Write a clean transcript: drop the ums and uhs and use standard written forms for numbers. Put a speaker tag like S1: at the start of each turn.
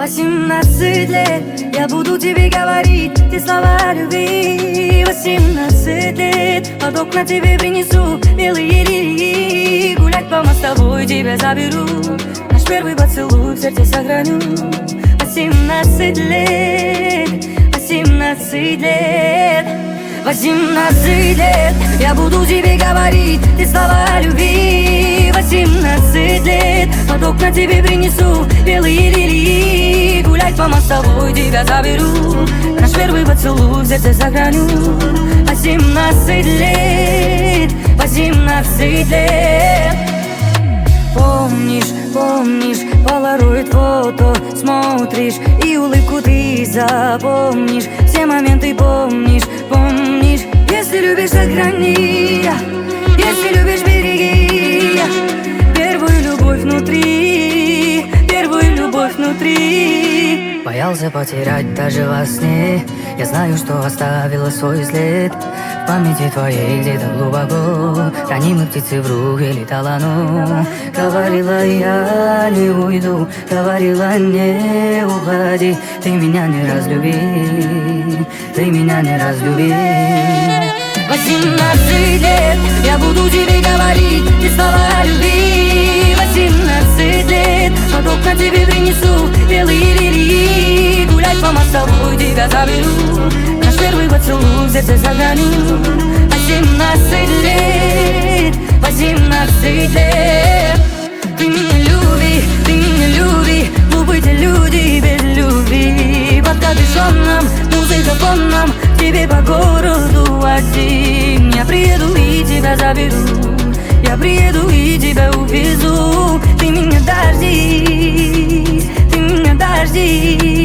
S1: 18 лет, я буду тебе говорить те слова любви. 18 лет, под окна тебе принесу белые лилии. Гулять по мостовой тебя заберу, наш первый поцелуй в сердце сохраню. 18 лет, 18 лет, 18 лет, я буду тебе говорить те слова любви. 18 лет, под окна тебе принесу белые лилии. Гулять по мостовой тебя заберу, наш первый поцелуй в сердце сохраню. 18 лет, 18 лет. Помнишь, помнишь, полароид фото смотришь, и улыбку ты запомнишь. Все моменты помнишь, помнишь. Если любишь, сохрани, если любишь, береги. Первую любовь внутри, первую любовь внутри.
S2: Боялся потерять даже во сне. Я знаю, что оставила свой след в памяти твоей где-то глубоко. Ранимой птицы в руке летала, но говорила я не уйду, говорила не уходи. Ты меня не разлюби, ты меня не разлюби.
S1: 18 лет, я буду тебе говорить те слова любви. 18 лет, под окна тебе принесу белые лилии. Гулять по мостовой тебя заберу, наш первый поцелуй в сердце сохраню. 18 лет, 18 лет. Ты меня люби, ты меня люби. Глупые те люди без любви. Под капюшоном, музыка фоном, тебе по городу один. Я приеду и тебя заберу, я приеду и тебя увезу. Ты меня дождись, ты меня дождись.